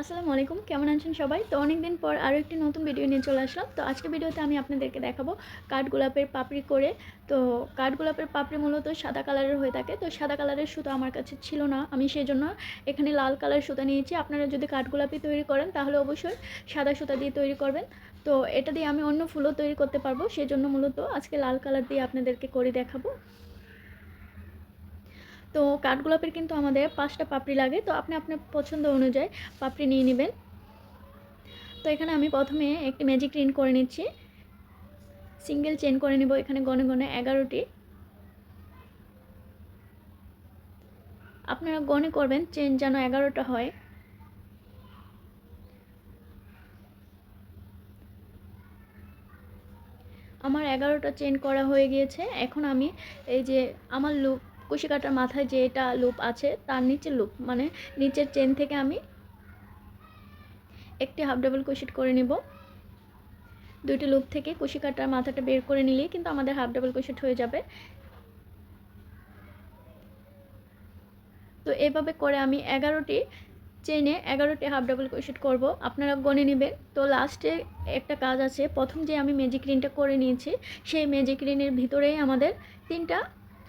আসসালামু আলাইকুম, কেমন আছেন সবাই? তো অনেক দিন পর আরও একটি নতুন ভিডিও নিয়ে চলে আসলাম। তো আজকের ভিডিওতে আমি আপনাদেরকে দেখাবো কাঠগোলাপের পাপড়ি করে। তো কাঠগোলাপের পাপড়ি মূলত সাদা কালারের হয়ে থাকে। তো সাদা কালারের সুতো আমার কাছে ছিল না, আমি সেজন্য এখানে লাল কালার সুতা নিয়েছি। আপনারা যদি কাঠগোলাপি তৈরি করেন তাহলে অবশ্যই সাদা সুতা দিয়ে তৈরি করবেন। তো এটা দিয়ে আমি অন্য ফুলও তৈরি করতে পারবো, সেজন্য মূলত আজকে লাল কালার দিয়ে আপনাদেরকে করে দেখাবো। তো কাঠগোলাপের কিন্তু আমাদের 5টা পাপড়ি লাগে, তো আপনি আপনার পছন্দ অনুযায়ী পাপড়ি নিয়ে নেবেন। তো এখানে আমি প্রথমে একটি ম্যাজিক রিং করে নিচ্ছি, সিঙ্গেল চেন করে নিব এখানে গনে গনে 11টি। আপনারা গনে করবেন, চেন যেন 11টা হয়। আমার 11টা চেন করা হয়ে গিয়েছে। এখন আমি এই যে আমার লুপ, কুশি কাটার মাথায় যে এটা লুপ আছে তার নিচে লুপ মানে নিচের চেন থেকে আমি একটি হাফ ডাবল ক্রোশেট করে নিব। দুইটি লুপ থেকে কুশি কাটার মাথাটা বের করে নিলেই কিন্তু আমাদের হাফ ডাবল ক্রোশেট হয়ে যাবে। তো এভাবে করে আমি 11টি চেনে 11টি হাফ ডাবল ক্রোশেট করব, আপনারা গনে নেবেন। তো লাস্টে একটা কাজ আছে, প্রথম যে আমি ম্যাজিক রিংটা করে নিয়েছি সেই ম্যাজিক রিংয়ের ভিতরেই আমাদের 3টা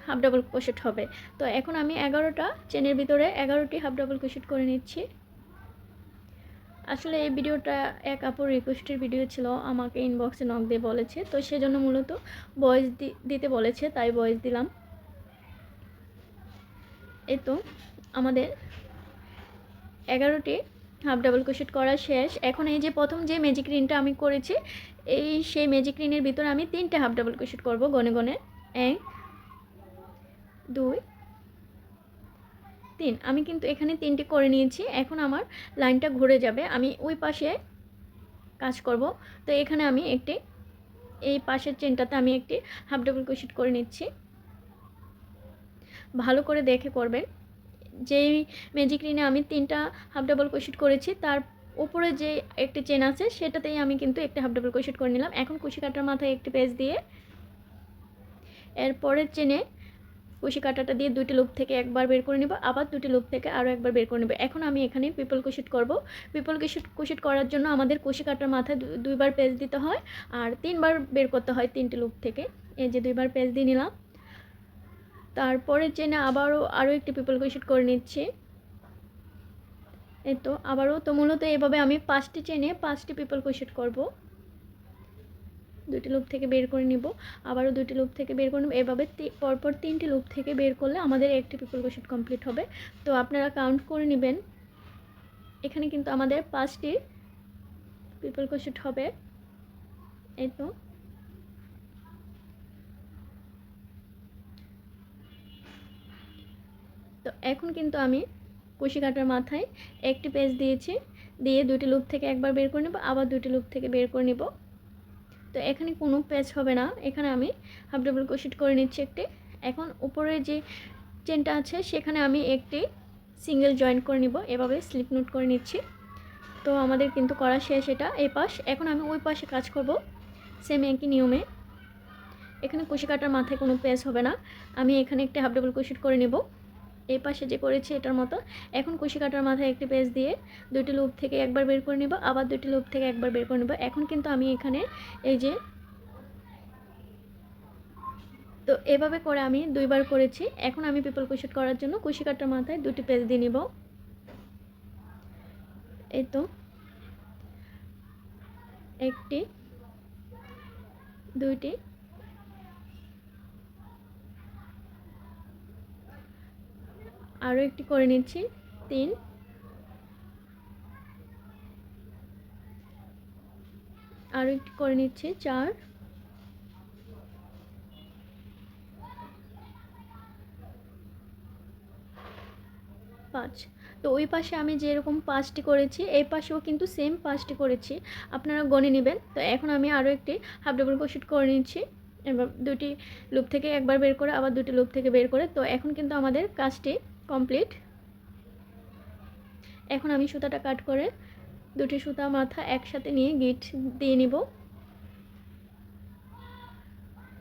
হাফ ডাবল ক্রোশেট হবে। তো এখন আমি 11টা চেনের ভিতরে 11টি হাফ ডাবল ক্রোশেট করে নিচ্ছি। আসলে এই ভিডিওটা এক আপুর রিকোয়েস্টের ভিডিও ছিল, আমাকে ইনবক্সে নক দিয়ে বলেছে, তো সেজন্য মূলত ভয়েস দিতে বলেছে, তাই ভয়েস দিলাম। এই তো আমাদের 11টি হাফ ডাবল ক্রোশেট করা শেষ। এখন এই যে প্রথম যে ম্যাজিক রিংটা আমি করেছি সেই ম্যাজিক রিংয়ের ভিতরে আমি 3টে হাফ ডাবল ক্রোশেট করব গনে গনে। 1 2 3। আমি কিন্তু এখানে 3টে করে নিয়েছি। এখন আমার লাইনটা ঘুরে যাবে, আমি ওই পাশে কাজ করব। তো এখানে আমি একটি এই পাশের চেনটাতে আমি একটি হাফ ডাবল ক্রোশেট করে নিচ্ছি। ভালো করে দেখে করবেন। যেই ম্যাজিক রিংয়ে আমি 3টা হাফ ডাবল ক্রোশেট করেছি তার উপরে যে একটি চেন আছে সেটাতেই আমি কিন্তু একটা হাফ ডাবল ক্রোশেট করে নিলাম। এখন কুশি কাটার মাথায় একটি পেঁচ দিয়ে এর পরের চেনে কুশি কাটাটা দিয়ে 2টি লুপ থেকে একবার বের করে নেব, আবার 2টি লুপ থেকে আরও একবার বের করে নেব। এখন আমি এখানে পিপল ক্রোশেট করব। পিপল ক্রোশেট করার জন্য আমাদের কুশি কাটার মাথায় দুইবার পেঁচ দিতে হয় আর 3বার বের করতে হয় 3টি লুপ থেকে। এই যে 2বার পেঁচ দিয়ে নিলাম। তারপরের চেনে আরও একটি পিপল ক্রোশেট করে নিচ্ছি। এই তো আবারও, তো মূলত এভাবে আমি 5টি চেনে 5টি পিপল ক্রোশেট করব। 2টি লুপ থেকে বের করে নিব, আবারও 2টি লুপ থেকে বের করে নেব। এভাবে পরপর 3টি লুপ থেকে বের করলে আমাদের একটি পিপল ক্রোশেট কমপ্লিট হবে। তো আপনারা কাউন্ট করে নেবেন। এখানে কিন্তু আমাদের 5টি পিপল ক্রোশেট হবে। এই তো এখন কিন্তু আমি কুশি কাটার মাথায় একটি পেঁচ দিয়েছি, দিয়ে 2টি লুপ থেকে একবার বের করে নেব, আবার 2টি লুপ থেকে বের করে নেব। তো এখানে কোনো পেঁচ হবে না, এখানে আমি হাফ ডাবল ক্রোশেট করে নিচ্ছি একটি। এখন উপরে যে চেনটা আছে সেখানে আমি একটি সিঙ্গেল জয়েন্ট করে নিব, এভাবে স্লিপ নোট করে নিচ্ছি। তো আমাদের কিন্তু করা শেষ এটা এই পাশ। এখন আমি ওই পাশে কাজ করব সেম একই নিয়মে। এখানে কুশি কাটার মাথায় কোনো পেঁচ হবে না, আমি এখানে একটি হাফ ডাবল ক্রোশেট করে নেব এই পাশে যে করেছি এটার মতো। এখন কুশি কাটার মাথায় একটি পেঁচ দিয়ে 2টি লুপ থেকে একবার বের করে নেব, আবার 2টি লুপ থেকে একবার বের করে নেব। এখন কিন্তু আমি এখানে এই যে তো এভাবে করে আমি 2বার করেছি। এখন আমি পিপল ক্রোশেট করার জন্য কুশি কাটার মাথায় 2টি পেঁচ দিয়ে নিব। এই তো 1টি 2টি আরও একটি করে নিচ্ছি 3, আরও একটি করে নিচ্ছি 4, 5। তো ওই পাশে আমি যেরকম 5টি করেছি এই পাশেও কিন্তু সেম 5টি করেছি, আপনারা গণে নেবেন। তো এখন আমি আরও একটি হাফ ডাবল ক্রোশেট করে নিচ্ছি, এবার 2টি লুপ থেকে একবার বের করে আবার 2টি লুপ থেকে বের করে। তো এখন কিন্তু আমাদের কাজটি কমপ্লিট। এখন আমি সুতাটা কাট করে 2টি সুতা মাথা একসাথে নিয়ে গিট দিয়ে নিব।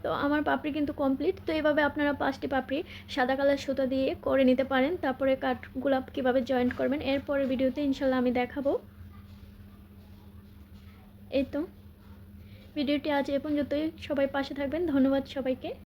তো তো আমার পাপড়ি কিন্তু কমপ্লিট। তো এভাবে আপনারা 5টি পাপড়ি সাদা কালার সুতা দিয়ে করে নিতে পারেন। তারপরে কাঠগুলো কীভাবে জয়েন্ট করবেন এরপরের ভিডিওতে ইনশাল্লাহ আমি দেখাবো। এই তো ভিডিওটি আজ এ পর্যন্তই। সবাই পাশে থাকবেন। ধন্যবাদ সবাইকে।